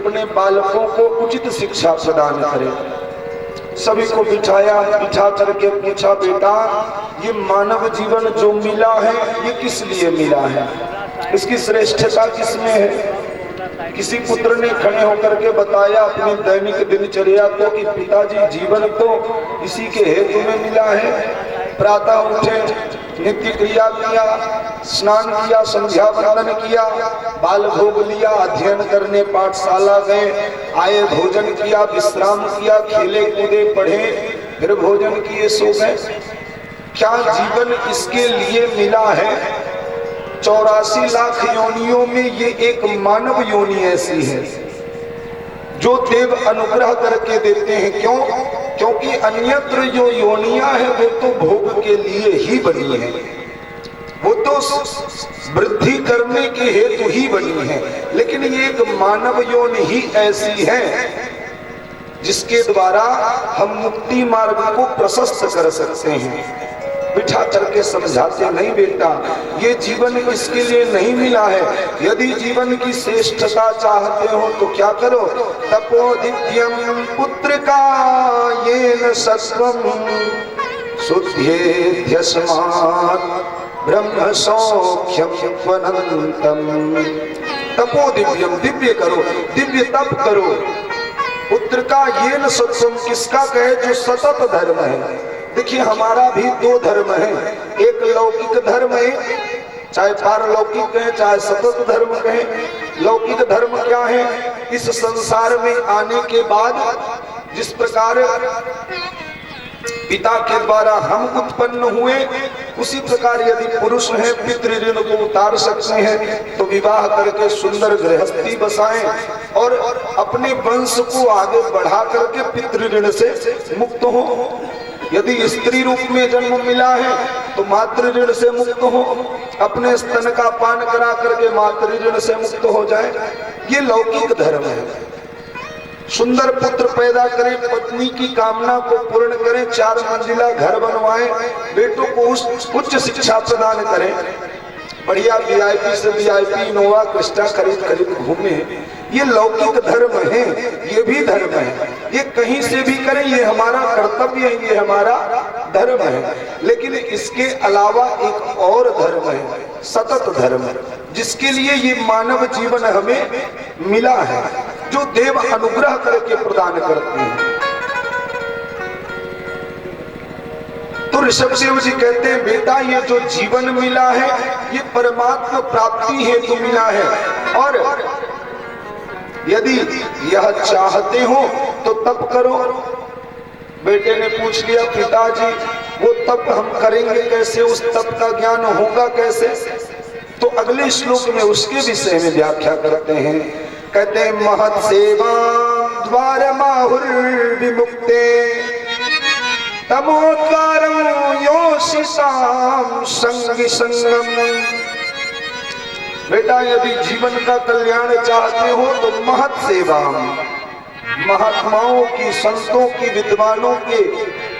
अपने बालकों को उचित शिक्षा प्रदान करे। सभी को बिठा करके पूछा, बेटा ये मानव जीवन जो मिला है ये किस लिए मिला है, इसकी श्रेष्ठता किसमें है? किसी पुत्र ने खड़े होकर के बताया अपनी दैनिक दिनचर्या को कि पिताजी जीवन तो इसी के हेतु में मिला है। प्रातः उठे, नित्य क्रिया किया, स्नान किया, संध्या वंदन किया, बाल भोग लिया, अध्ययन करने पाठशाला गए, आए, भोजन किया, विश्राम किया, खेले कूदे, पढ़े, फिर भोजन किए, सो गए। क्या जीवन इसके लिए मिला है? 84 लाख योनियों में ये एक मानव योनि ऐसी है जो देव अनुग्रह करके देते हैं। क्यों? क्योंकि अन्यत्र जो योनियां हैं वो तो भोग के लिए ही बनी है, वो तो वृद्धि करने के हेतु ही बनी है। लेकिन ये एक मानव योनि ही ऐसी है जिसके द्वारा हम मुक्ति मार्ग को प्रशस्त कर सकते हैं। बिठा करके समझाते, नहीं बेटा ये जीवन इसके लिए नहीं मिला है। यदि जीवन की श्रेष्ठता चाहते हो तो क्या करो? तपो दिव्यम पुत्र का येन सत्वम शुद्धेध्यस्मात् ब्रह्म सौख्यम वनंतम। तपो दिव्यम, दिव्य करो, दिव्य तप करो। पुत्र का येन सत्वम, किसका कहे? जो सतत धर्म है। देखिए हमारा भी दो धर्म है, एक लौकिक धर्म है, चाहे पारलौकिक कहें चाहे सतत धर्म कहें। लौकिक धर्म क्या है? इस संसार में आने के बाद जिस प्रकार पिता के द्वारा हम उत्पन्न हुए उसी प्रकार यदि पुरुष हैं पितृ ऋण को उतार सकते हैं तो विवाह करके सुंदर गृहस्थी बसाएं और अपने वंश को आगे बढ़ा करके पितृ ऋण से मुक्त हो। यदि स्त्री रूप में जन्म मिला है तो मातृ ऋण से मुक्त हो, अपने स्तन का पान करा करके मातृ ऋण से मुक्त हो जाए। ये लौकिक धर्म है। सुंदर पुत्र पैदा करें, पत्नी की कामना को पूर्ण करें, 4 मंजिला घर बनवाएं, बेटों को उच्च शिक्षा प्रदान करें, बढ़िया वीआईपी से वीआईपी इनोवा क्रिस्टा खरीद घूमे। ये लौकिक धर्म है, ये भी धर्म है। ये कहीं से भी करें, ये हमारा कर्तव्य है, ये हमारा धर्म है। लेकिन इसके अलावा एक और धर्म है, सतत धर्म, जिसके लिए ये मानव जीवन हमें मिला है, जो देव अनुग्रह करके प्रदान करते हैं। तो ऋषभदेव जी कहते हैं, बेटा ये जो जीवन मिला है ये परमात्मा प्राप्ति हेतु मिला है, और यदि यह चाहते हो तो तप करो। बेटे ने पूछ लिया, पिताजी वो तप हम करेंगे कैसे, उस तप का ज्ञान होगा कैसे? तो अगले श्लोक में उसके विषय में व्याख्या करते हैं। कहते हैं, महत् सेवा द्वार माहुर विमुक्ते तमोद्वारं योषितां संगी संगम। बेटा यदि जीवन का कल्याण चाहते हो तो महत् सेवा, महात्माओं की, संतों की, विद्वानों की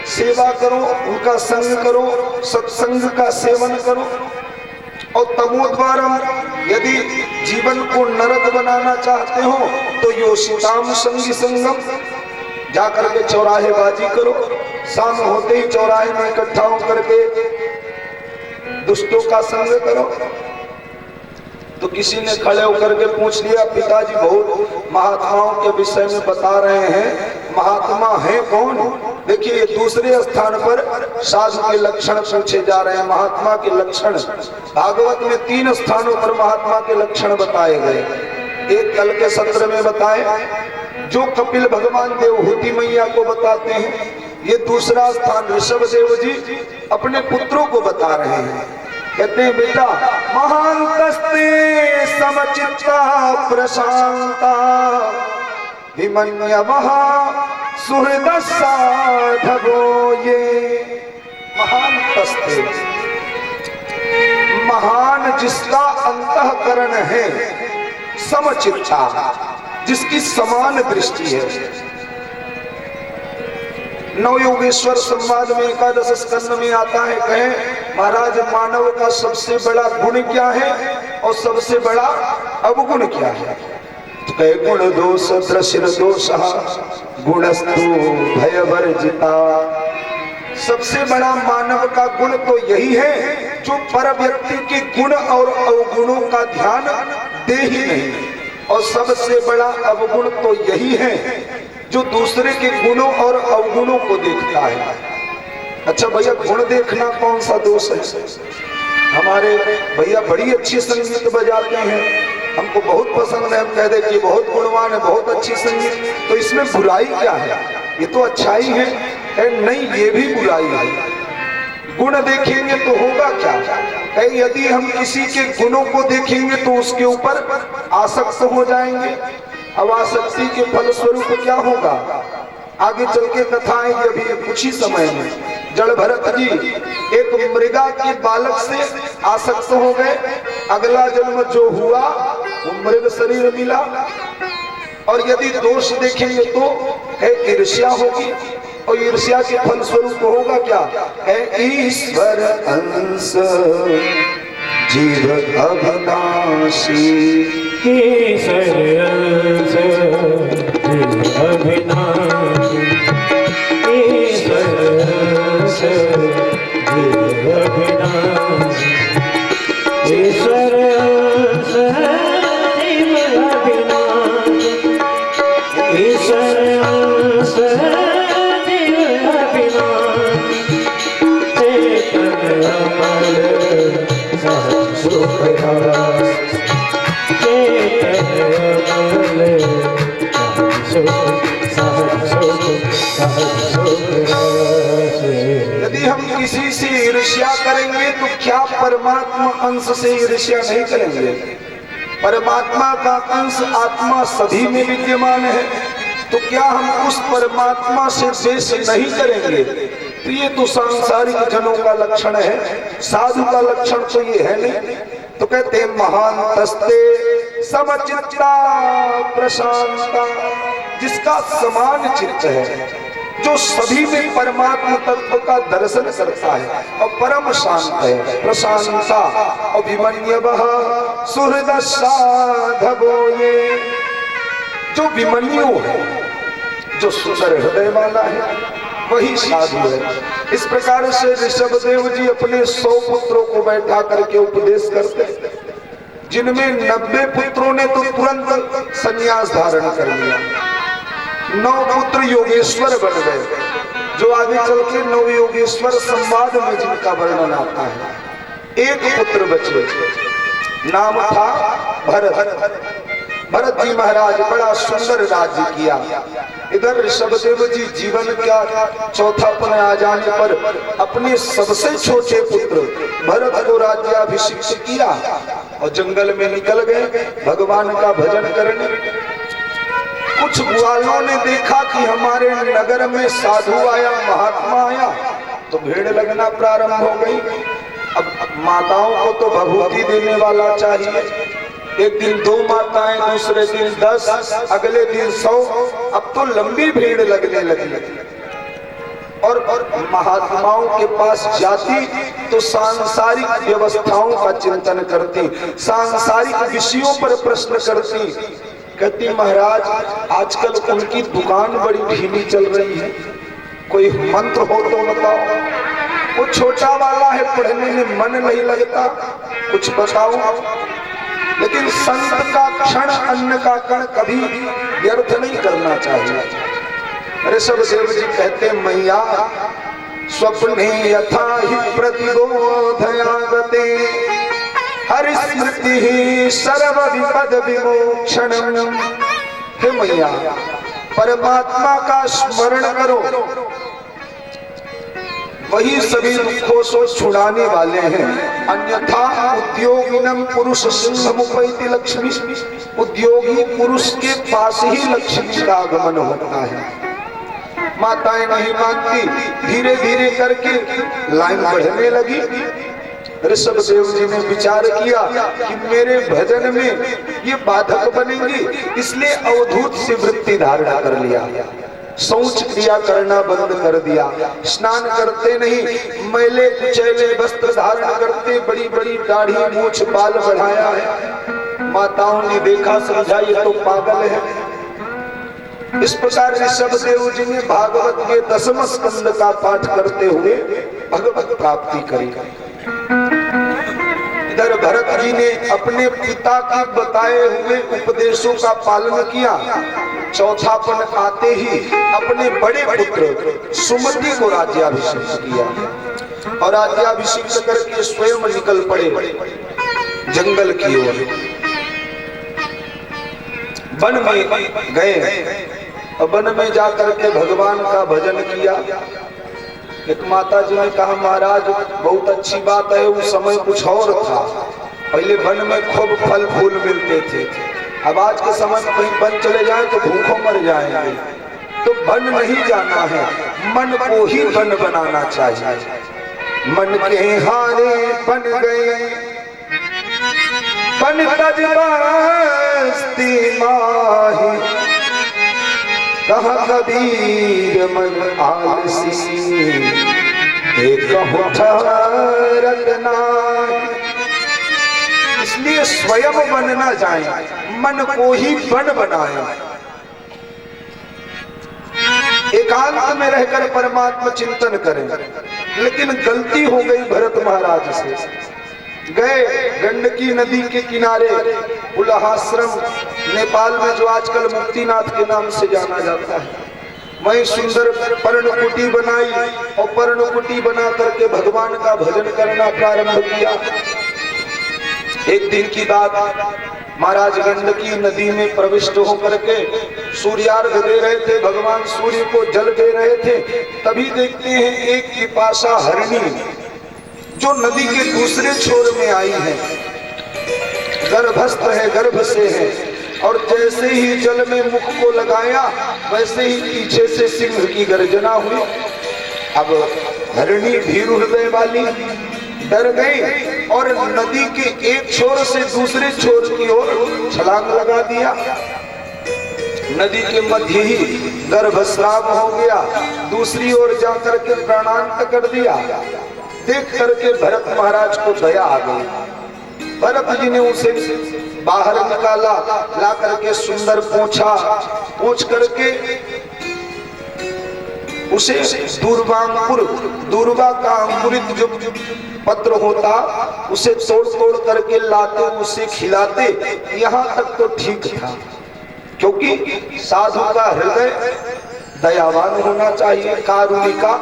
सेवा करो, उनका संग करो, सत्संग का सेवन करो। और तमोद्वारम, यदि जीवन को नरक बनाना चाहते हो तो योषिताम संगी संगम, जाकर के चौराहे बाजी करो, शाम होते ही चौराहे में इकट्ठा होकर के दुष्टों का संग करो। तो किसी ने खड़े होकर के पूछ लिया, पिताजी बहुत महात्माओं के विषय में बता रहे हैं, महात्मा है कौन? देखिए दूसरे स्थान पर साधु के लक्षण पूछे जा रहे हैं, महात्मा के लक्षण। भागवत में 3 स्थानों पर महात्मा के लक्षण बताए गए। एक कल के सत्र में बताए जो कपिल भगवान देवहूति मैया को बताते हैं, ये दूसरा स्थान ऋषभदेव जी अपने पुत्रों को बता रहे हैं। कहते हैं, बेटा महांतस्ते समचित्ता प्रशांता विमन्यवः सुहृदः साधवो ये। महांतस्ते, महान जिसका अंतःकरण है, समचित्ता जिसकी समान दृष्टि है। नवयोगेश्वर संवाद में 11 स्कंद में आता है, कहें महाराज मानव का सबसे बड़ा गुण क्या है और सबसे बड़ा अवगुण क्या है? तो कह गुण दोष दृश्य दोष गुणस्तु भय वर्जिता। सबसे बड़ा मानव का गुण तो यही है जो पर व्यक्ति के गुण और अवगुणों का ध्यान दे ही नहीं, और सबसे बड़ा अवगुण तो यही है जो दूसरे के गुणों और अवगुणों को देखता है। अच्छा भैया, गुण देखना कौन सा दोष है? हमारे भैया बड़ी अच्छी संगीत बजाते हैं, हमको बहुत पसंद है, हम कह दे कि बहुत गुणवान है, बहुत अच्छी संगीत, तो इसमें बुराई क्या है? ये तो अच्छाई है। नहीं, ये भी बुराई है। गुण देखेंगे तो होगा क्या? यदि हम किसी के गुणों को देखेंगे तो उसके ऊपर आसक्त हो जाएंगे। अब आसक्ति के फलस्वरूप क्या होगा? आगे चल के कथा आएगी अभी कुछ ही समय में। जड़ भरत जी एक मृगा के बालक से आसक्त हो गए, अगला जन्म जो हुआ वो मृग शरीर मिला। और यदि दोष देखेंगे तो है ईर्ष्या होगी, और ईर्ष्या के फलस्वरूप होगा क्या? है ईश्वर अंश जीव अविनाशी। ईश्वर अंश जीव अविनाशी। ईश्वर अंश जीव अविनाशी। ईश्वर अंश जीव अविनाशी। ईश्वर अंश जीव अविनाशी। चेतन अमर सहज सुख रस। चेतन अमर सहज सुख रस। यदि हम किसी से ईर्ष्या करेंगे तो क्या परमात्मा अंश से ईर्ष्या नहीं करेंगे? परमात्मा का अंश आत्मा सभी में विद्यमान है, तो क्या हम उस परमात्मा से द्वेष नहीं करेंगे? तो ये तो सांसारिक जनों का लक्षण है, साधु का लक्षण तो ये है नहीं। तो कहते महान तस्ते समचित्ता प्रशांता, जिसका समान चित्त है, जो सभी में परमात्मा तत्व का दर्शन करता है और परम शांत है, प्रशांता। अभिमन्यवः सुहृद साधवो, ये जो विमन्यु है, जो सुंदर हृदय वाला है, वही साधु है। इस प्रकार से ऋषभ देव जी अपने 100 पुत्रों को बैठा करके उपदेश करते, जिनमें 90 पुत्रों ने तो तुरंत संन्यास धारण कर लिया। 9 पुत्र योगेश्वर बन गए, जो आगे चल के 9 योगेश्वर संवाद में जिनका वर्णन आता है। एक पुत्र बचे, नाम था भरत। भरत जी महाराज बड़ा सुंदर राज्य किया। इधर ऋषभदेव जी जीवन का चौथापन आ जाने पर अपने सबसे छोटे पुत्र भरत को राज्याभिषिक्त किया और जंगल में निकल गए भगवान का भजन करने। कुछ ग्वालों ने देखा कि हमारे नगर में साधु आया, महात्मा आया, तो भीड़ लगना प्रारंभ हो गई। अब माताओं को तो भभूति देने वाला चाहिए। एक दिन 2 माताएं, दूसरे दिन 10, अगले दिन 100, अब तो लंबी भीड़ लगने लगी। और महात्माओं के पास जाती तो सांसारिक व्यवस्थाओं का चिंतन करती, सांसारिक विषयों पर प्रश्न करती। कहती महाराज आजकल उनकी दुकान बड़ी ढीली चल रही है, कोई मंत्र हो तो बताओ। वो छोटा वाला है, पढ़ने में मन नहीं लगता, कुछ बताओ। लेकिन संत का क्षण अन्न का कण कभी व्यर्थ नहीं करना चाहिए। ऋषभ देव जी कहते मैया स्वप्ने यथा हि प्रतिबोधयागते हरिस्मृति ही सर्व विपद विमोक्षणम। हे मैया, परमात्मा का स्मरण करो, वही सभी दुखों से छुड़ाने वाले हैं। अन्यथा उद्योगिनम पुरुष सिंहमुपैति लक्ष्मी, उद्योगी पुरुष के पास ही लक्ष्मी का आगमन होता है। माताएं नहीं मानती, धीरे धीरे करके लाइन बढ़ने लगी। ऋषभ देव जी ने विचार किया कि मेरे भजन में ये बाधक बनेंगी, इसलिए अवधूत से वृत्ति धारण कर लिया। शौच क्रिया करना बंद कर दिया, स्नान करते नहीं, मैले कुचैले वस्त्र धारण करते, बड़ी बड़ी दाढ़ी मूछ बाल बढ़ाया है। माताओं ने देखा समझा ये तो पागल है। इस प्रकार ऋषभदेव जी ने भागवत के 10वें स्कंद का पाठ करते हुए भगवत प्राप्ति करी। इधर भरत जी ने अपने पिता के बताए हुए उपदेशों का पालन किया। चौथापन आते ही अपने बड़े पुत्र सुमति को राज्याभिषेक किया और राज्याभिषेक करके स्वयं निकल पड़े जंगल की ओर। वन में गए और वन में जाकर के भगवान का भजन किया। एक माता जी ने कहा महाराज बहुत अच्छी बात है, उस समय कुछ और था, पहले वन में खूब फल फूल मिलते थे, अब आज के समय में कहीं वन चले जाए तो भूखों मर जाएंगे। तो वन नहीं जाना है, मन को ही वन बनाना चाहिए। मन के हारे बन गए बन तज बस्ती माही, कहा कबीर मन आलसी एक ठहरत नाही। इसलिए स्वयं वन न जाए, मन को ही वन बनाए। एकांत में रहकर परमात्मा चिंतन करें। लेकिन गलती हो गई भरत महाराज से। गए गंडकी नदी के किनारे उल्लाश्रम, नेपाल में जो आजकल मुक्तिनाथ के नाम से जाना जाता है, वही सुंदर पर्णकुटी बनाई और पर्णकुटी बना करके भगवान का भजन करना प्रारंभ किया। एक दिन की बात, महाराज गंडकी नदी में प्रविष्ट होकर के सूर्यार्घ दे रहे थे, भगवान सूर्य को जल दे रहे थे। तभी देखते हैं एक पिपासा हरिणी जो नदी के दूसरे छोर में आई है, गर्भस्थ है, गर्भ से है, और जैसे ही जल में मुख को लगाया वैसे ही पीछे से सिंह की गर्जना हुई। अब हरिणी भीरू हृदय वाली डर गई और नदी के एक छोर से दूसरे छोर की ओर छलांग लगा दिया। नदी के मध्य ही गर्भस्राव हो गया, दूसरी ओर जाकर के प्राणांत कर दिया। देख करके भरत महाराज को दया आ गई। भरत जी ने उसे बाहर निकाला, ला करके सुंदर पोंछा, पोंछ करके उसे दूर्वांकुर, दूर्वा का अंकुरित जो पत्र होता उसे तोड़ तोड़ करके लाते, उसे खिलाते। यहाँ तक तो ठीक था, क्योंकि साधु का हृदय दयावान होना चाहिए, कारुणिका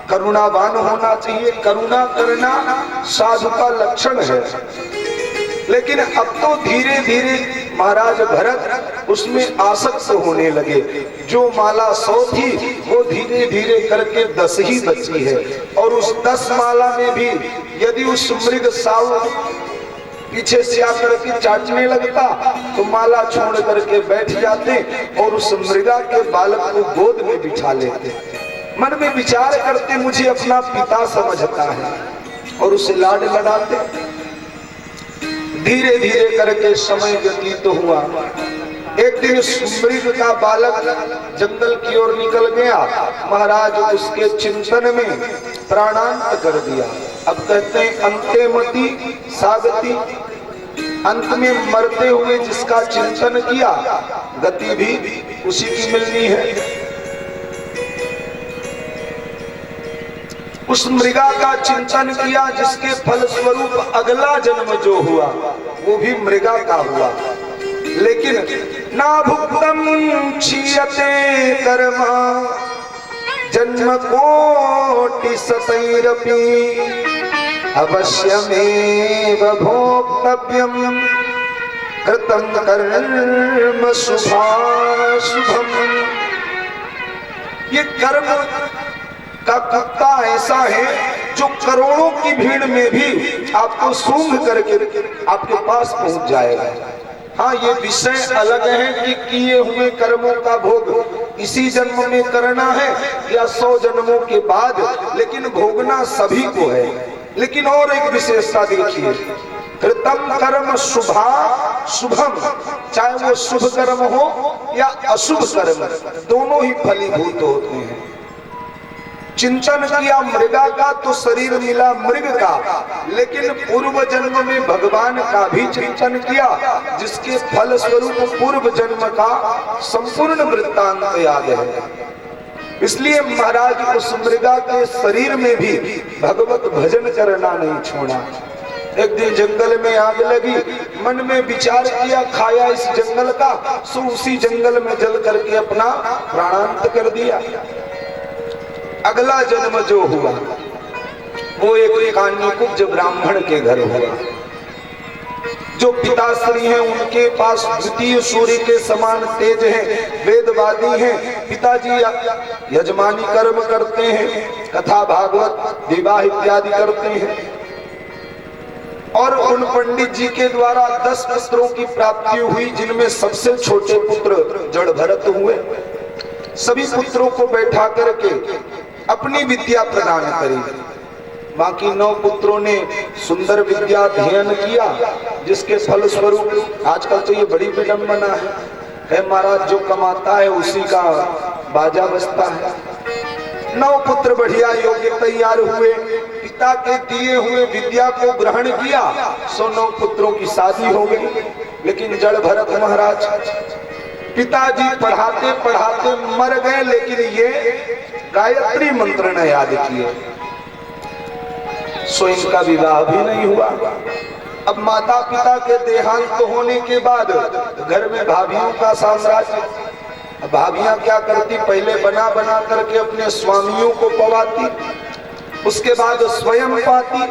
करुणावान होना चाहिए। करुणा करना साधु का लक्षण है। लेकिन अब तो धीरे धीरे महाराज भरत उसमें आसक्त होने लगे। जो माला 100 थी वो धीरे धीरे करके 10 ही बची है, और उस 10 माला में भी यदि उस मृग साव पीछे से आकर के चाटने लगता तो माला छोड़ करके बैठ जाते और उस मृगा के बालक को गोद में बिठा लेते। मन में विचार करते मुझे अपना पिता समझता है और उसे लाड लड़ाते। धीरे धीरे करके समय व्यतीत हुआ। एक दिन मृग का बालक जंगल की ओर निकल गया, महाराज उसके चिंतन में प्राणांत कर दिया। अब कहते हैं अंते मति सागति, अंत में मरते हुए जिसका चिंतन किया गति भी उसी की मिलनी है। उस मृगा का चिंतन किया जिसके फल स्वरूप अगला जन्म जो हुआ वो भी मृगा का हुआ। लेकिन ना भुक्तम क्षीयते कर्मा जन्म कोटि सतैरपि अवश्यमेव भोक्तव्यम कृतं कर्म शुभाशुभम। ये कर्म का कुत्ता ऐसा है जो करोड़ों की भीड़ में भी आपको सूंघ करके आपके पास पहुंच जाएगा। हाँ, ये विषय अलग है कि किए हुए कर्मों का भोग इसी जन्म में करना है या 100 जन्मों के बाद, लेकिन भोगना सभी को है। लेकिन और एक विशेषता देखिए, कृतम कर्म शुभा शुभम, चाहे वो शुभ कर्म हो या अशुभ कर्म, दोनों ही फलीभूत होते हैं। चिंतन किया मृगा का तो शरीर मिला मृग का, लेकिन पूर्व जन्म में भगवान का भी चिंतन किया, जिसके फल स्वरूप पूर्व जन्म का संपूर्ण वृत्तांत याद है। इसलिए महाराज उस मृगा के शरीर में भी भगवत भजन करना नहीं छोड़ा। एक दिन जंगल में आग लगी, मन में विचार किया, खाया इस जंगल का, सो उसी जंगल में जल करके अपना प्राणांत कर दिया। अगला जन्म जो हुआ वो एक कान्यकुब्ज ब्राह्मण के घर हुआ। जो पिताश्री हैं उनके पास द्वितीय सूर्य के समान तेज है, वेदवादी हैं। पिताजी यजमानी कर्म करते हैं, कथा भागवत विवाह इत्यादि करते हैं, और उन पंडित जी के द्वारा 10 पुत्रों की प्राप्ति हुई, जिनमें सबसे छोटे पुत्र जड़ भरत हुए। सभी पुत्रों को बैठा करके अपनी विद्या प्रदान करी। बाकी 9 पुत्रों ने सुंदर विद्या अध्ययन किया, जिसके फल स्वरूप आजकल तो ये बड़ी विडंबना है महाराज जो कमाता है उसी का बाजा बजता है। 9 पुत्र बढ़िया योग्य तैयार हुए, पिता के दिए हुए विद्या को ग्रहण किया, सो 9 पुत्रों की शादी हो गई। लेकिन जड़ भरत महाराज पिताजी पढ़ाते पढ़ाते मर गए, लेकिन ये गायत्री मंत्र न याद किए, सो इनका विवाह भी नहीं हुआ। अब माता पिता के देहांत होने के बाद घर में भाभियों का साम्राज्य। भाभियां क्या करती, पहले बना बना करके अपने स्वामियों को पवाती, उसके बाद स्वयं पाती,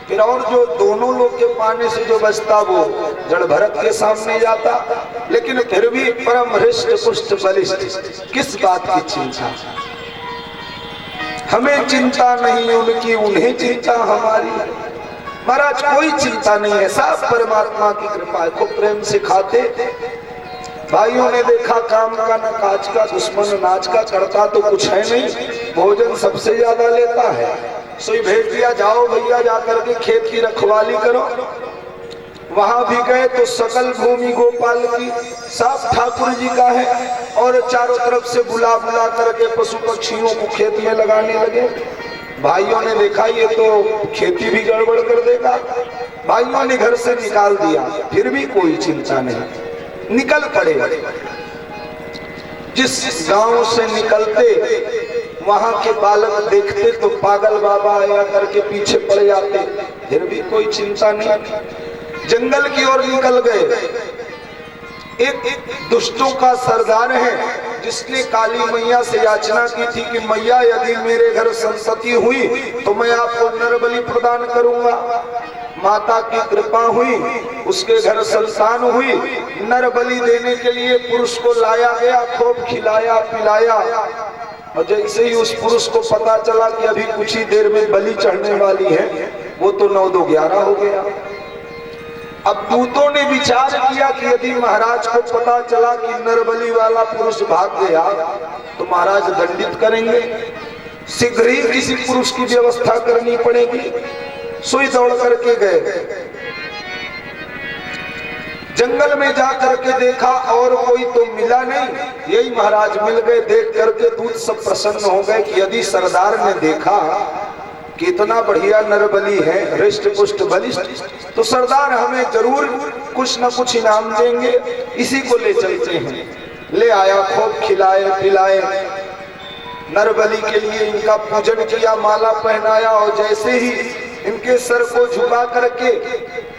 फिर और जो दोनों लोग के पाने से जो बचता वो जड़ भरत के सामने जाता। लेकिन फिर भी परम हृष्ट पुष्ट बलिष्ठ, किस बात की चिंता, हमें चिंता नहीं उनकी, उन्हें चिंता हमारी। महाराज कोई चिंता नहीं है, सब परमात्मा की कृपा है। खूब प्रेम से खाते। भाइयों ने देखा काम का न काज का, दुश्मन नाच का, करता तो कुछ है नहीं, भोजन सबसे ज्यादा लेता है। सोई भेज दिया, जाओ भैया जाकर के खेत की रखवाली करो। वहां भी गए तो सकल भूमि गोपाल की, सब ठाकुर जी का है, और चारों तरफ से बुला बुला करके पशु पक्षियों को खेत में लगाने लगे। भाइयों ने देखा ये तो खेती भी गड़बड़ कर देगा, भाइयों ने घर से निकाल दिया। फिर भी कोई चिंता नहीं, निकल पड़े। जिस गांव से निकलते वहां के बालक देखते तो पागल बाबा आया करके पीछे पड़ जाते, फिर भी कोई चिंता नहीं। जंगल की ओर निकल गए। एक दुष्टों का सरदार है, जिसने काली मैया से याचना की थी कि मैया यदि मेरे घर संतति हुई तो मैं आपको नरबलि प्रदान करूंगा। माता की कृपा हुई, उसके घर संतान हुई। नरबलि देने के लिए पुरुष को लाया गया, खूब खिलाया पिलाया, और जैसे ही उस पुरुष को पता चला कि अभी कुछ ही देर में बलि चढ़ने वाली है, वो तो 9-2-11 हो गया। अब दूतों ने विचार किया कि यदि महाराज को पता चला कि नरबलि वाला पुरुष भाग गया तो महाराज दंडित करेंगे, शीघ्र ही किसी पुरुष की व्यवस्था करनी पड़ेगी। सुई दौड़ करके गए, जंगल में जा करके देखा और कोई तो मिला नहीं, यही महाराज मिल गए। देख करके दूत सब प्रसन्न हो गए कि यदि सरदार ने देखा कितना बढ़िया नरबलि है, हृष्ट पुष्ट बलिष्ठ, तो सरदार हमें जरूर कुछ न कुछ इनाम देंगे, इसी को ले चलते हैं। ले आया, खूब खिलाए पिलाए, नरबलि के लिए इनका पूजन किया, माला पहनाया, और जैसे ही इनके सर को झुका करके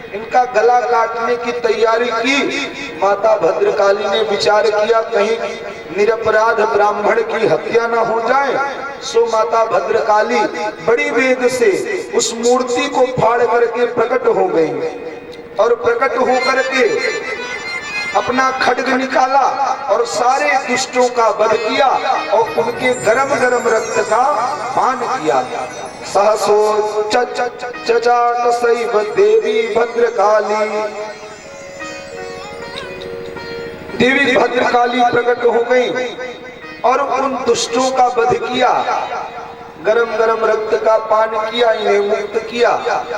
इनका गला काटने की तैयारी की, माता भद्रकाली ने विचार किया कहीं निरपराध ब्राह्मण की हत्या न हो जाए। सो माता भद्रकाली बड़ी वेग से उस मूर्ति को फाड़ करके प्रकट हो गई, और प्रकट हो करके अपना खड्ग निकाला और सारे दुष्टों का वध किया, और उनके गरम गरम रक्त का पान किया। सहसो चचाट सैव देवी भद्रकाली, देवी भद्रकाली प्रकट हो गई और उन दुष्टों का वध किया, गरम गरम रक्त का पान किया, इन्हें मुक्त किया।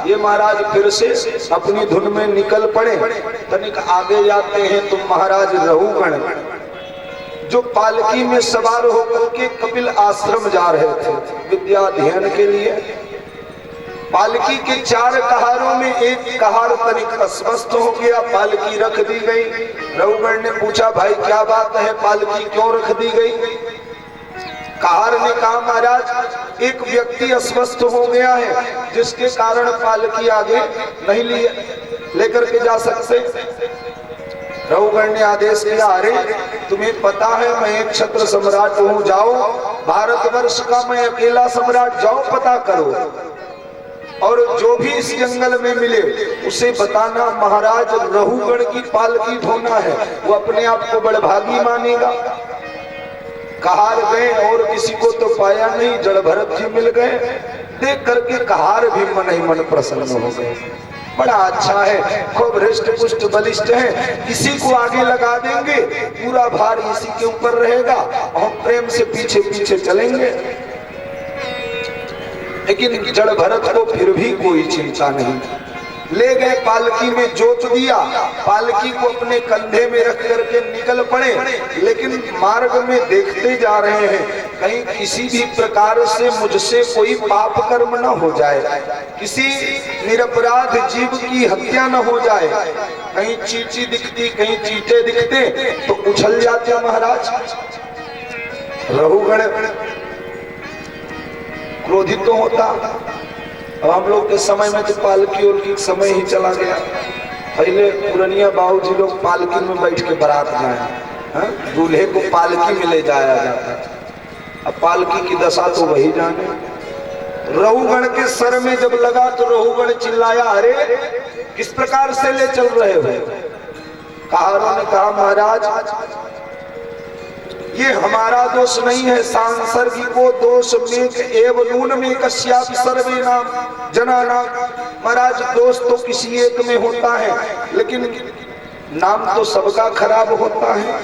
ये महाराज फिर से अपनी धुन में निकल पड़े। तनिक आगे जाते हैं तो महाराज रहुगण जो पालकी में सवार होकर के कपिल आश्रम जा रहे थे विद्या अध्ययन के लिए। पालकी के 4 कहारों में एक कहार तनिक अस्वस्थ हो गया, पालकी रख दी गई। रघुगण ने पूछा, भाई क्या बात है, पालकी क्यों रख दी गई? कहार ने कहा, महाराज एक व्यक्ति अस्वस्थ हो गया है जिसके कारण पालकी आगे नहीं लेकर के जा सकते। रघुगण ने आदेश किया, अरे तुम्हें पता है मैं एक क्षत्र सम्राट हूँ, जाओ भारतवर्ष का मैं अकेला सम्राट, जाओ पता करो और जो भी इस जंगल में मिले उसे बताना महाराज रघुगण की पालकी ढोना है, वो अपने आप को बड़भागी मानेगा। कहार गए और किसी को तो पाया नहीं, जड़ भरत जी मिल गए। देख करके कहार भी मन ही मन प्रसन्न हो गए, बड़ा अच्छा है, खूब हृष्ट पुष्ट बलिष्ठ है, इसी को आगे लगा देंगे, पूरा भार इसी के ऊपर रहेगा और प्रेम से पीछे पीछे चलेंगे। लेकिन जड़ भरत को फिर भी कोई चिंता नहीं। ले गए, पालकी में जोत दिया, पालकी को अपने कंधे में रख करके निकल पड़े। लेकिन मार्ग में देखते जा रहे हैं कहीं किसी भी प्रकार से मुझसे कोई पाप कर्म न हो जाए, किसी निरपराध जीव की हत्या न हो जाए। कहीं चींटी दिखती, कहीं चींटे दिखते तो उछल जाते महाराज। रघुगण क्रोधित तो होता। अब हम लोग के समय में तो पालकी उलकी समय ही चला गया। पहले पुरनिया बाबूजी लोग पालकी में बैठ के बारात जाए, दूल्हे को पालकी में ले जाया जाता। अब पालकी की दशा तो वही जाने। रघुगण के सर में जब लगा तो रघुगण चिल्लाया, अरे किस प्रकार से ले चल रहे हो? कहारों ने कहा, महाराज ये हमारा दोष नहीं है, सांसर्गिको दोष मेघ एव नून में कश्यापि सर्वे नाम जनानाम। महाराज दोष तो किसी एक में होता है, लेकिन नाम तो सबका खराब होता है।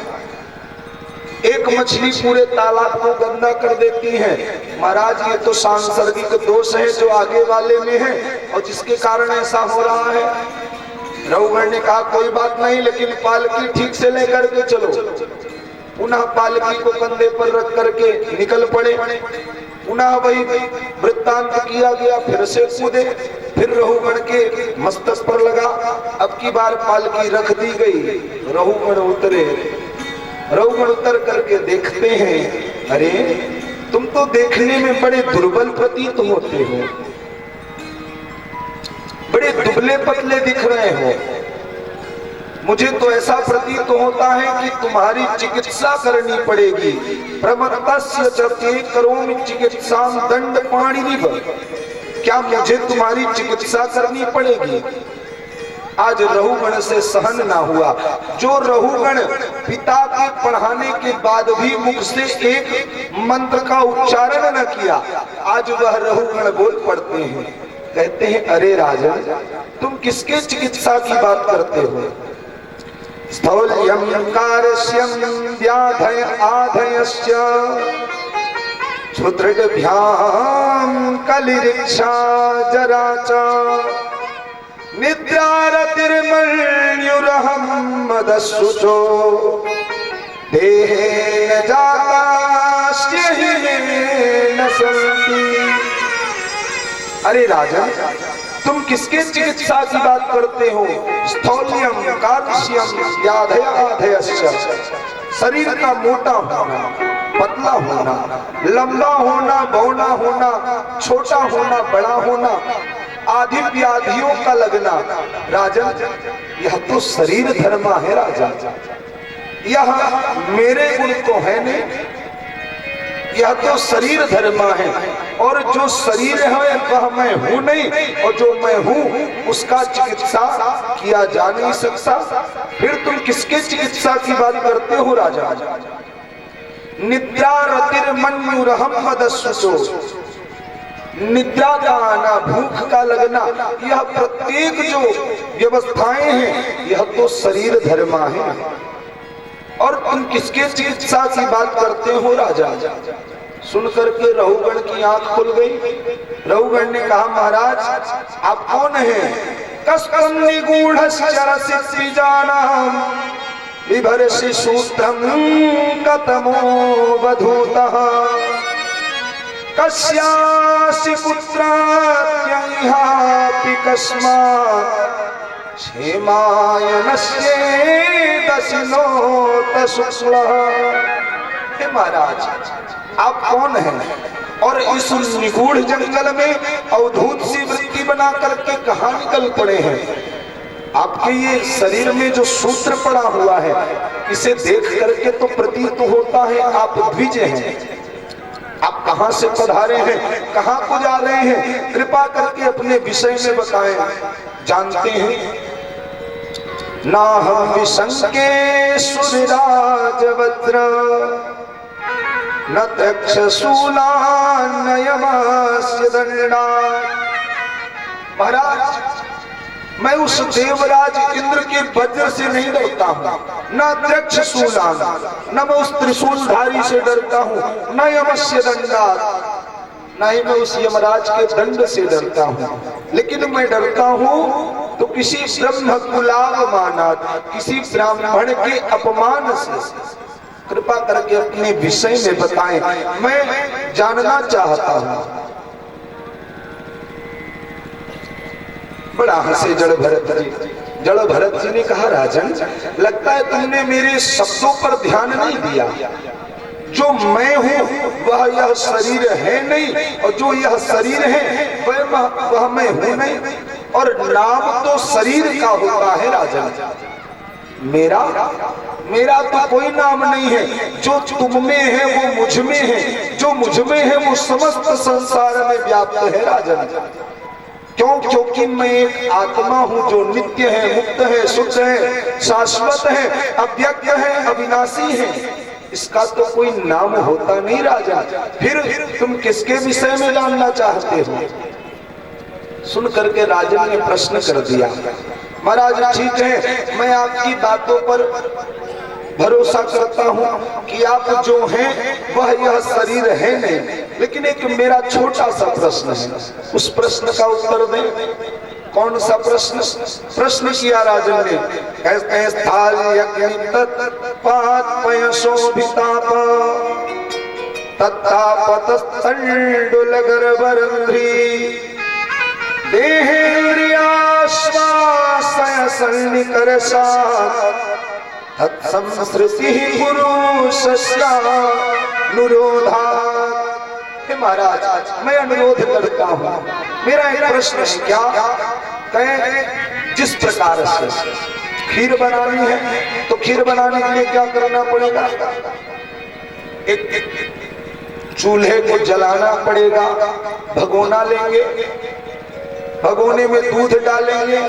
एक मछली पूरे तालाब को गंदा कर देती है। महाराज ये तो सांसर्गिक दोष है जो आगे वाले में है और जिसके कारण ऐसा हो रहा है। रघुगण ने कहा, कोई बात नहीं, लेकिन पालकी ठीक से लेकर के चलो। पुनः पालकी को कंधे पर रख करके निकल पड़े। पुनः वही वृत्तांत किया गया, फिर से कूदे, फिर रघुगण के मस्तक पर लगा। अब की बार पालकी रख दी गई, रघुगण उतरे। रघुगण उतर करके देखते हैं, अरे तुम तो देखने में बड़े दुर्बल प्रतीत होते हो, बड़े दुबले पतले दिख रहे हो। मुझे तो ऐसा प्रतीत होता है कि तुम्हारी चिकित्सा करनी पड़ेगी। प्रमत्तस्य चते करोमि चिकित्साम दंड पाणिनिव। क्या मुझे तुम्हारी चिकित्सा करनी पड़ेगी? आज रघुगण से सहन ना हुआ। जो रघुगण पिता के पढ़ाने के बाद भी मुख से एक मंत्र का उच्चारण न किया, आज वह रघुगण बोल पड़ते हैं। कहते हैं, अरे राजन तुम किसके चिकित्सा की बात करते हो? स्थौल्यं कारस्यं व्याधय आधयश्च क्षुद्रभ्यां कलिरिक्षा जरा च निद्रारतिर्मन्युरहं मदशुचो देहेन जातास्य हि न सन्ति। अरे राजा तुम किसके चिकित्सा की बात करते हो? स्थौल्यम कारुष्यम व्याधयाधयश्च। शरीर का मोटा होना, पतला होना, लंबा होना, बौना होना, छोटा होना, बड़ा होना, आदि व्याधियों का लगना। राजा यह तो शरीर धर्मा है। राजा यह मेरे गुण तो है नहीं, यह तो शरीर धर्मा है। और जो शरीर है वह मैं हूं नहीं, और जो मैं हूं उसका चिकित्सा किया जा नहीं सकता। फिर तुम किसके चिकित्सा की बात करते हो? राजा निद्रा रतिर्मन्युरहं मदशुचो। निद्रा का आना, भूख का लगना, यह प्रत्येक जो व्यवस्थाएं हैं यह तो शरीर धर्मा है। और तुम किसके चिकित्सा की बात करते हो? राजा सुन करके रघुगण की आंख खुल गई। रघुगण ने कहा, महाराज आप कौन हैं? कस्तं निगूढ़श्चरसि सृजानां बिभर्षि सूत्रं कतमो वधूतः कस्यासि पुत्रात्यैहापि कस्मात् क्षेमायनस्येदशिनोत शुक्लः। हे महाराज, आप कौन हैं और इस निगूढ़ जंगल में अवधूत सी वृत्ति बना करके कहाँ निकल पड़े हैं? आपके ये शरीर में जो सूत्र पड़ा हुआ है, इसे देख करके तो प्रतीत होता है आप द्विज हैं। आप कहां से पधारे हैं, कहां को जा रहे हैं? कृपा करके अपने विषय में बताएं। जानते हैं ना हम विशंके सूर्यराजवज्र न तक्षशूलान्नयमास्य दंडा। महाराज, मैं उस देवराज इंद्र के वज्र से नहीं डरता हूँ, न तक्षशूलान, न मैं उस त्रिशूलधारी से डरता हूँ, न यमस्य दंडात, न ही मैं उस यमराज के दंड से डरता हूँ। लेकिन मैं डरता हूँ तो किसी ब्रह्म कुलावमानात, किसी ब्राह्मण के अपमान से। कृपा करके अपने विषय में बताएं, मैं जानना चाहता हूँ। बड़ा हंसे जड़ भरत जी। जड़ भरत जी ने कहा, राजन, लगता है तुमने मेरे शब्दों पर ध्यान नहीं दिया। जो मैं हूँ वह यह शरीर है नहीं, और जो यह शरीर है वह मैं हूँ नहीं। और नाम तो शरीर का होता है राजन। मेरा तो कोई नाम नहीं है। जो तुम में है वो मुझ में है, जो मुझ में है वो समस्त संसार में व्याप्त है राजन। क्यों? क्योंकि मैं एक आत्मा हूँ जो नित्य है, मुक्त है, शुद्ध है, शाश्वत है, अव्यक्त है, अविनाशी है। इसका तो कोई नाम होता नहीं राजा। फिर तुम किसके विषय में जानना चाहते हो? सुन करके राजा ने प्रश्न कर दिया। महाराज ठीक है, मैं आपकी बातों पर भरोसा करता हूँ कि आप जो हैं वह यह शरीर है नहीं, लेकिन एक मेरा छोटा सा प्रश्न है, उस प्रश्न का उत्तर दें। कौन सा प्रश्न? प्रश्न किया राजन ने, तत्संसृति पुरुषस्यानुरोधात्। हे महाराज, मैं अनुरोध करता हूँ, मेरा एक प्रश्न है। क्या कहें? जिस प्रकार से खीर बनानी है तो खीर बनाने के लिए क्या करना पड़ेगा? एक चूल्हे को जलाना पड़ेगा, भगोना लेंगे, भगोने में दूध डालेंगे,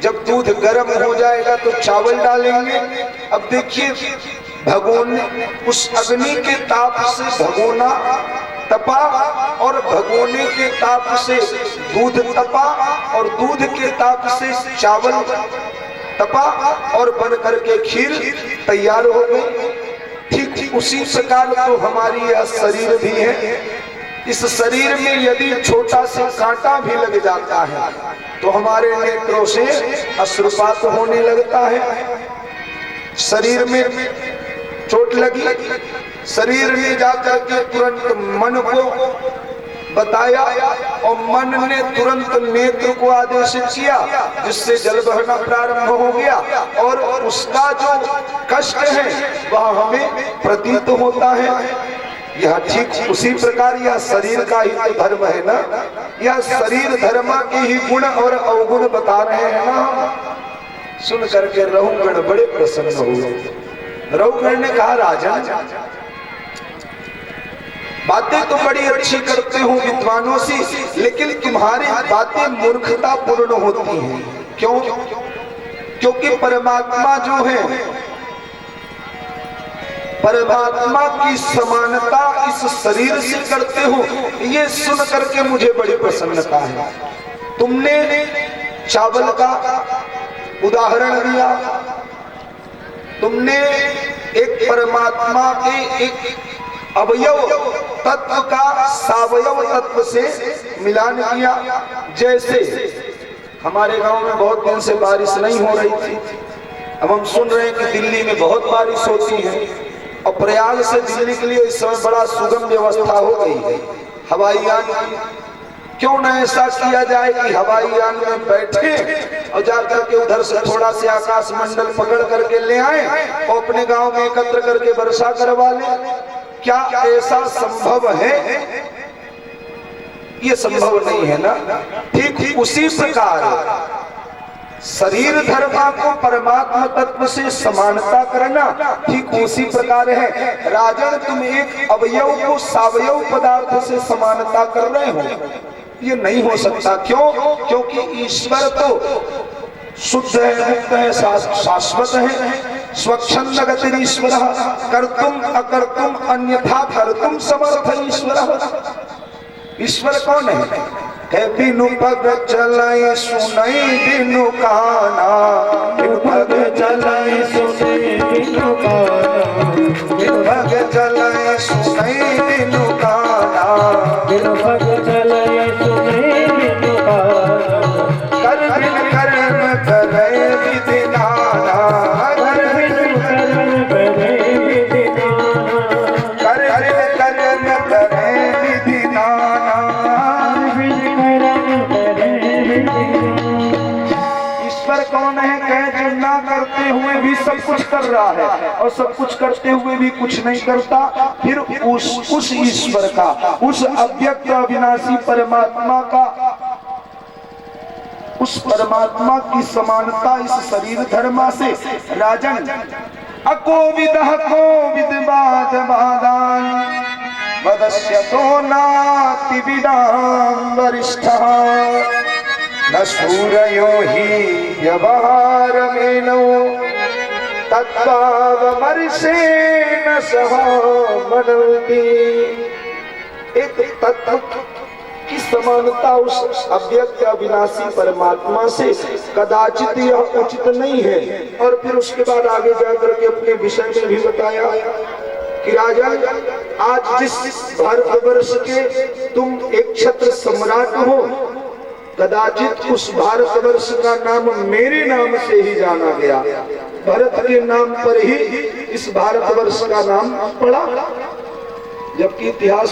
जब दूध गर्म हो जाएगा तो चावल डालेंगे। अब देखिए, भगोने उस अग्नि के ताप से भगोना तपा और भगोने के ताप से दूध तपा और दूध के ताप से चावल तपा और बन करके खीर तैयार हो गई। ठीक उसी प्रकार तो हमारी यह शरीर भी है। इस शरीर में यदि छोटा सा कांटा भी लग जाता है तो हमारे नेत्रों से अश्रुपात होने लगता है। शरीर में चोट लगी, शरीर ने जाकर के तुरंत मन को बताया और मन ने तुरंत नेत्र को आदेशित किया, जिससे जल बहना प्रारंभ हो गया और उसका जो कष्ट है वह हमें प्रतीत होता है। यह ठीक उसी प्रकार यह शरीर का ही तो धर्म है ना। यह शरीर धर्म के ही गुण और अवगुण बता रहे हैं ना। सुन करके रघुगण बड़े प्रसन्न हुए। रघुगण ने कहा, राजन, बातें तो बड़ी अच्छी करते हो विद्वानों से, लेकिन तुम्हारी बातें मूर्खता पूर्ण होती हैं। क्यों? क्योंकि परमात्मा जो है, परमात्मा की समानता इस शरीर से करते हो, ये सुन करके मुझे बड़ी प्रसन्नता है। तुमने चावल का उदाहरण दिया, तुमने एक परमात्मा के एक अवयव तत्व का सावयव तत्व से मिलान किया। जैसे हमारे गांव में बहुत दिन से बारिश नहीं हो रही थी, अब हम सुन रहे हैं कि दिल्ली में बहुत बारिश होती है और प्रयाग से दिल्ली के लिए इस समय बड़ा सुगम व्यवस्था हो गई है हवाई यान की। क्यों न ऐसा किया जाए कि हवाई यान में बैठे और जाकर के उधर से थोड़ा से आकाश मंडल पकड़ करके ले आए और अपने गांव में एकत्र करके वर्षा करवा ले। क्या ऐसा संभव है? ये संभव नहीं है ना। ठीक उसी प्रकार शरीर धर्मा को परमात्मा तत्व से समानता करना ठीक उसी प्रकार है। राजन, तुम एक अवयव को सावयव पदार्थ से समानता कर रहे हो, ये नहीं हो सकता। क्यों? क्योंकि ईश्वर तो शुद्ध है, मुक्त है, शाश्वत है। स्वच्छंद गति ईश्वर कर्तुम अकर्तुम अन्यथा कर्तुम समर्थ ईश्वर। ईश्वर कौन है? कह बिनु पग चलाए सुनाई बिनु काना, बिनु पग चलाए सुनाई बिनु काना, बिनु पग चलाए सुनाई बिनु काना, बिनु पग चलाए सुनाई बिनु काना। कर बिन कर्म करे विधि नाना, कर बिन कर्म करे विधि नाना, कर बिन कर्म करे विधि नाना। ईश्वर कौन है? कहे जो ना करते हुए भी सब कुछ कर रहा है और सब कुछ करते हुए भी कुछ नहीं करता। फिर उस ईश्वर का, उस अव्यक्त अविनाशी परमात्मा का, उस परमात्मा की समानता इस शरीर धर्मा से। राजन, अकोविदः कोविदवाद वादान वदस्यतो नाति विदां वरिष्ठः, न सूरयो हि व्यवहारमेनो तत्त्वावमर्शेन सह मनन्ति। एक तत्व की समानता उस अव्यक्त अविनाशी परमात्मा से कदाचित यह उचित नहीं है। और फिर उसके बाद आगे जाकर के अपने विषय में भी बताया कि राजा, आज जिस भारतवर्ष के तुम एक छत्र सम्राट हो, कदाचित उस भारतवर्ष का नाम मेरे नाम से ही जाना गया। भरत के नाम पर ही इस भारतवर्ष का नाम पड़ा, जबकि इतिहास